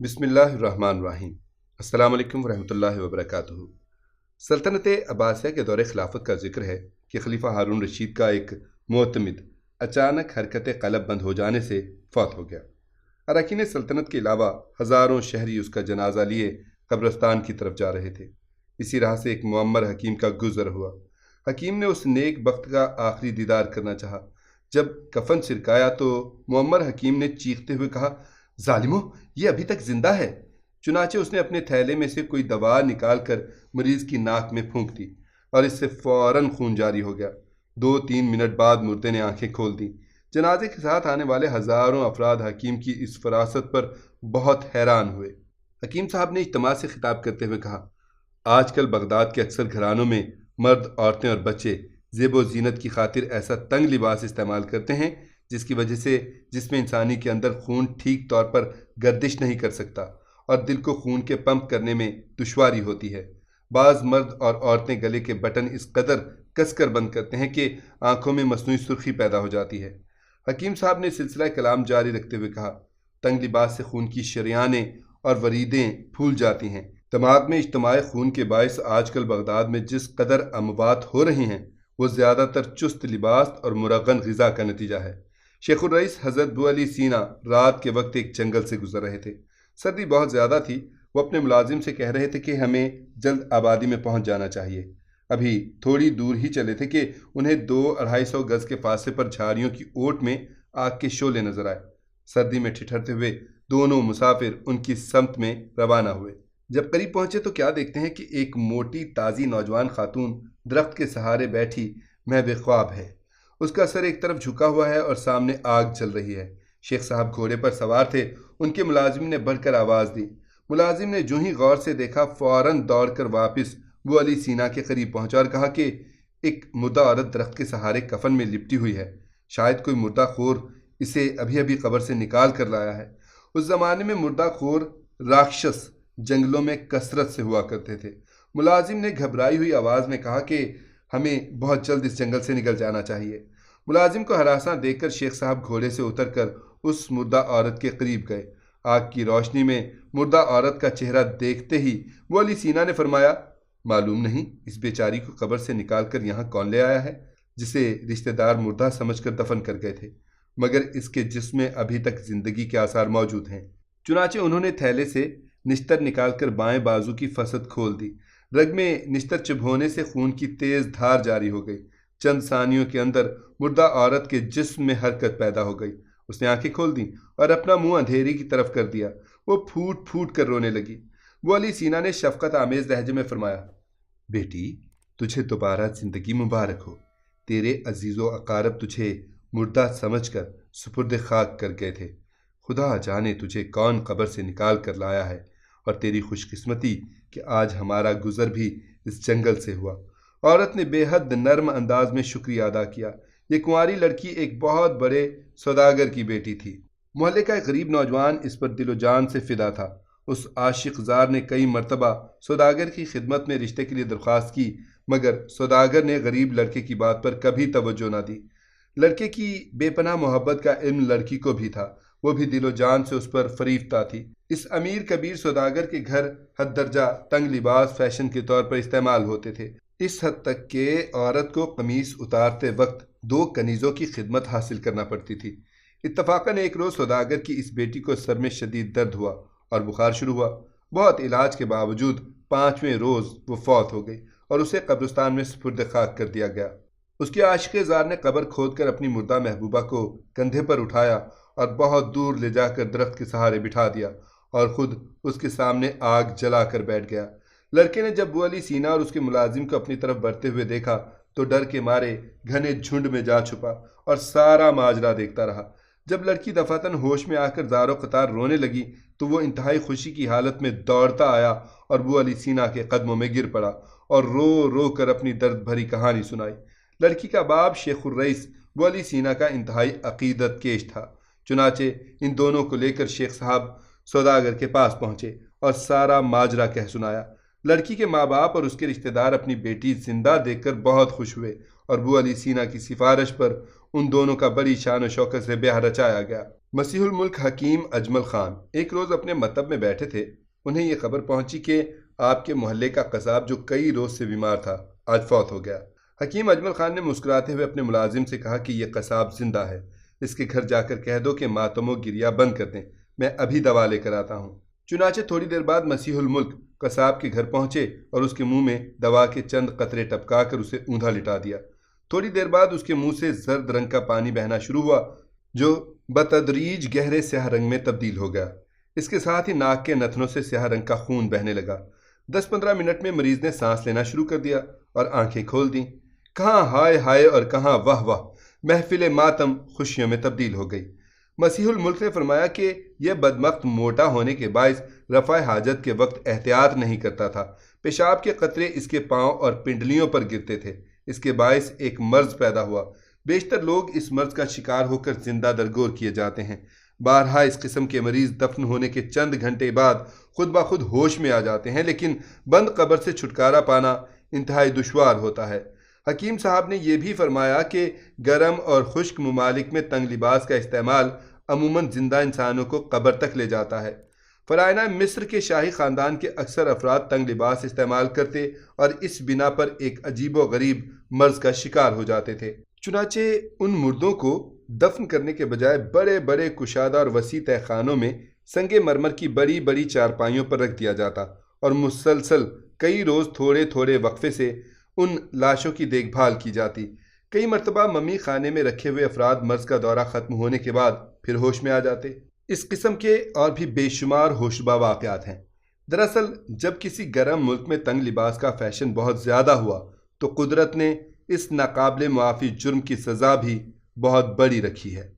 بسم اللہ الرحمن الرحیم۔ السلام علیکم ورحمۃ اللہ وبرکاتہ۔ سلطنت عباسیہ کے دور خلافت کا ذکر ہے کہ خلیفہ ہارون رشید کا ایک معتمد اچانک حرکت قلب بند ہو جانے سے فوت ہو گیا۔ اراکین سلطنت کے علاوہ ہزاروں شہری اس کا جنازہ لیے قبرستان کی طرف جا رہے تھے۔ اسی راہ سے ایک معمر حکیم کا گزر ہوا۔ حکیم نے اس نیک بخت کا آخری دیدار کرنا چاہا۔ جب کفن سرکایا تو معمر حکیم نے چیختے ہوئے کہا، ظالمو، یہ ابھی تک زندہ ہے۔ چنانچہ اس نے اپنے تھیلے میں سے کوئی دوا نکال کر مریض کی ناک میں پھونک دی اور اس سے فوراً خون جاری ہو گیا۔ 2-3 منٹ بعد مردے نے آنکھیں کھول دیں۔ جنازے کے ساتھ آنے والے ہزاروں افراد حکیم کی اس فراست پر بہت حیران ہوئے۔ حکیم صاحب نے اجتماع سے خطاب کرتے ہوئے کہا، آج کل بغداد کے اکثر گھرانوں میں مرد، عورتیں اور بچے زیب و زینت کی خاطر ایسا تنگ لباس استعمال کرتے ہیں جس کی وجہ سے جسم انسانی کے اندر خون ٹھیک طور پر گردش نہیں کر سکتا اور دل کو خون کے پمپ کرنے میں دشواری ہوتی ہے۔ بعض مرد اور عورتیں گلے کے بٹن اس قدر کس کر بند کرتے ہیں کہ آنکھوں میں مصنوعی سرخی پیدا ہو جاتی ہے۔ حکیم صاحب نے سلسلہ کلام جاری رکھتے ہوئے کہا، تنگ لباس سے خون کی شریانیں اور وریدیں پھول جاتی ہیں۔ دماغ میں اجتماع خون کے باعث آج کل بغداد میں جس قدر اموات ہو رہی ہیں وہ زیادہ تر چست لباس اور مرغن غذا کا نتیجہ ہے۔ شیخ الرئیس حضرت بو علی سینا رات کے وقت ایک جنگل سے گزر رہے تھے۔ سردی بہت زیادہ تھی۔ وہ اپنے ملازم سے کہہ رہے تھے کہ ہمیں جلد آبادی میں پہنچ جانا چاہیے۔ ابھی تھوڑی دور ہی چلے تھے کہ انہیں 200-250 گز کے فاصلے پر جھاڑیوں کی اوٹ میں آگ کے شعلے نظر آئے۔ سردی میں ٹھٹھرتے ہوئے دونوں مسافر ان کی سمت میں روانہ ہوئے۔ جب قریب پہنچے تو کیا دیکھتے ہیں کہ ایک موٹی تازی نوجوان خاتون درخت کے سہارے بیٹھی محو خواب ہے۔ اس کا سر ایک طرف جھکا ہوا ہے اور سامنے آگ چل رہی ہے۔ شیخ صاحب گھوڑے پر سوار تھے۔ ان کے ملازم نے بڑھ کر آواز دی۔ ملازم نے جو ہی غور سے دیکھا فوراً دوڑ کر واپس بو علی سینا کے قریب پہنچا اور کہا کہ ایک مردہ عورت درخت کے سہارے کفن میں لپٹی ہوئی ہے۔ شاید کوئی مردہ خور اسے ابھی ابھی قبر سے نکال کر لایا ہے۔ اس زمانے میں مردہ خور راکشس جنگلوں میں کثرت سے ہوا کرتے تھے۔ ملازم نے گھبرائی ہوئی آواز میں کہا کہ ہمیں بہت جلد اس جنگل سے نکل جانا چاہیے۔ ملازم کو ہراساں دیکھ کر شیخ صاحب گھوڑے سے اتر کر اس مردہ عورت کے قریب گئے۔ آگ کی روشنی میں مردہ عورت کا چہرہ دیکھتے ہی وہ علی سینا نے فرمایا، معلوم نہیں اس بیچاری کو قبر سے نکال کر یہاں کون لے آیا ہے، جسے رشتہ دار مردہ سمجھ کر دفن کر گئے تھے، مگر اس کے جسم میں ابھی تک زندگی کے آثار موجود ہیں۔ چنانچہ انہوں نے تھیلے سے نشتر نکال کر بائیں بازو کی فسد کھول دی۔ رگ میں نشتر چبھونے سے خون کی تیز دھار جاری ہو گئی۔ چند ثانیوں کے اندر مردہ عورت کے جسم میں حرکت پیدا ہو گئی۔ اس نے آنکھیں کھول دیں اور اپنا منہ اندھیری کی طرف کر دیا۔ وہ پھوٹ پھوٹ کر رونے لگی۔ وہ علی سینا نے شفقت آمیز لہجے میں فرمایا، بیٹی، تجھے دوبارہ زندگی مبارک ہو۔ تیرے عزیز و اقارب تجھے مردہ سمجھ کر سپرد خاک کر گئے تھے۔ خدا جانے تجھے کون قبر سے نکال کر لایا ہے، اور تیری خوش قسمتی کہ آج ہمارا گزر بھی اس جنگل سے ہوا۔ عورت نے بے حد نرم انداز میں شکریہ ادا کیا۔ یہ کنواری لڑکی ایک بہت بڑے سوداگر کی بیٹی تھی۔ محلے کا ایک غریب نوجوان اس پر دل و جان سے فدا تھا۔ اس عاشق زار نے کئی مرتبہ سوداگر کی خدمت میں رشتے کے لیے درخواست کی، مگر سوداگر نے غریب لڑکے کی بات پر کبھی توجہ نہ دی۔ لڑکے کی بے پناہ محبت کا علم لڑکی کو بھی تھا۔ وہ بھی دل و جان سے اس پر فریفتہ تھی۔ اس امیر کبیر سوداگر کے گھر حد درجہ تنگ لباس فیشن کے طور پر استعمال ہوتے تھے، اس حد تک کہ عورت کو قمیص اتارتے وقت 2 کنیزوں کی خدمت حاصل کرنا پڑتی تھی۔ اتفاقاً ایک روز سوداگر کی اس بیٹی کو سر میں شدید درد ہوا اور بخار شروع ہوا۔ بہت علاج کے باوجود 5ویں روز وہ فوت ہو گئی اور اسے قبرستان میں سپرد خاک کر دیا گیا۔ اس کے عاشق زار نے قبر کھود کر اپنی مردہ محبوبہ کو کندھے پر اٹھایا اور بہت دور لے جا کر درخت کے سہارے بٹھا دیا اور خود اس کے سامنے آگ جلا کر بیٹھ گیا۔ لڑکے نے جب بو علی سینا اور اس کے ملازم کو اپنی طرف بڑھتے ہوئے دیکھا تو ڈر کے مارے گھنے جھنڈ میں جا چھپا اور سارا ماجرا دیکھتا رہا۔ جب لڑکی دفعتاً ہوش میں آ کر زار و قطار رونے لگی تو وہ انتہائی خوشی کی حالت میں دوڑتا آیا اور بو علی سینا کے قدموں میں گر پڑا اور رو رو کر اپنی درد بھری کہانی سنائی۔ لڑکی کا باپ شیخ الرئیس بو علی سینا کا انتہائی عقیدت کیش تھا۔ چنانچہ ان دونوں کو لے کر شیخ صاحب سوداگر کے پاس پہنچے اور سارا ماجرا کہہ سنایا۔ لڑکی کے ماں باپ اور اس کے رشتہ دار اپنی بیٹی زندہ دیکھ کر بہت خوش ہوئے اور بو علی سینا کی سفارش پر ان دونوں کا بڑی شان و شوکت سے بیاہ رچایا گیا۔ مسیح الملک حکیم اجمل خان ایک روز اپنے مکتب میں بیٹھے تھے۔ انہیں یہ خبر پہنچی کہ آپ کے محلے کا قصاب جو کئی روز سے بیمار تھا آج فوت ہو گیا۔ حکیم اجمل خان نے مسکراتے ہوئے اپنے ملازم سے کہا کہ یہ قصاب زندہ ہے، اس کے گھر جا کر کہہ دو کہ ماتم و گریہ بند کر دیں، میں ابھی دوا لے کر آتا ہوں۔ چنانچہ تھوڑی دیر بعد مسیح الملک قصاب کے گھر پہنچے اور اس کے منہ میں دوا کے چند قطرے ٹپکا کر اسے اوندا لٹا دیا۔ تھوڑی دیر بعد اس کے منہ سے زرد رنگ کا پانی بہنا شروع ہوا جو بتدریج گہرے سیاہ رنگ میں تبدیل ہو گیا۔ اس کے ساتھ ہی ناک کے نتنوں سے سیاہ رنگ کا خون بہنے لگا۔ 10-15 منٹ میں مریض نے سانس لینا شروع کر دیا اور آنکھیں کھول دیں۔ کہاں ہائے ہائے اور کہاں واہ واہ، محفل ماتم خوشیوں میں تبدیل ہو گئی۔ مسیح الملک نے فرمایا کہ یہ بدبخت موٹا ہونے کے باعث رفع حاجت کے وقت احتیاط نہیں کرتا تھا۔ پیشاب کے قطرے اس کے پاؤں اور پنڈلیوں پر گرتے تھے۔ اس کے باعث ایک مرض پیدا ہوا۔ بیشتر لوگ اس مرض کا شکار ہو کر زندہ درگور کیے جاتے ہیں۔ بارہا اس قسم کے مریض دفن ہونے کے چند گھنٹے بعد خود بخود ہوش میں آ جاتے ہیں، لیکن بند قبر سے چھٹکارا پانا انتہائی دشوار ہوتا ہے۔ حکیم صاحب نے یہ بھی فرمایا کہ گرم اور خشک ممالک میں تنگ لباس کا استعمال عموماً زندہ انسانوں کو قبر تک لے جاتا ہے۔ فرعونہ مصر کے شاہی خاندان کے اکثر افراد تنگ لباس استعمال کرتے اور اس بنا پر ایک عجیب و غریب مرض کا شکار ہو جاتے تھے۔ چنانچہ ان مردوں کو دفن کرنے کے بجائے بڑے بڑے کشادہ اور وسیع تہ خانوں میں سنگ مرمر کی بڑی بڑی چارپائیوں پر رکھ دیا جاتا اور مسلسل کئی روز تھوڑے تھوڑے وقفے سے ان لاشوں کی دیکھ بھال کی جاتی۔ کئی مرتبہ ممی خانے میں رکھے ہوئے افراد مرض کا دورہ ختم ہونے کے بعد پھر ہوش میں آ جاتے۔ اس قسم کے اور بھی بے شمار ہوشبہ واقعات ہیں۔ دراصل جب کسی گرم ملک میں تنگ لباس کا فیشن بہت زیادہ ہوا تو قدرت نے اس ناقابل معافی جرم کی سزا بھی بہت بڑی رکھی ہے۔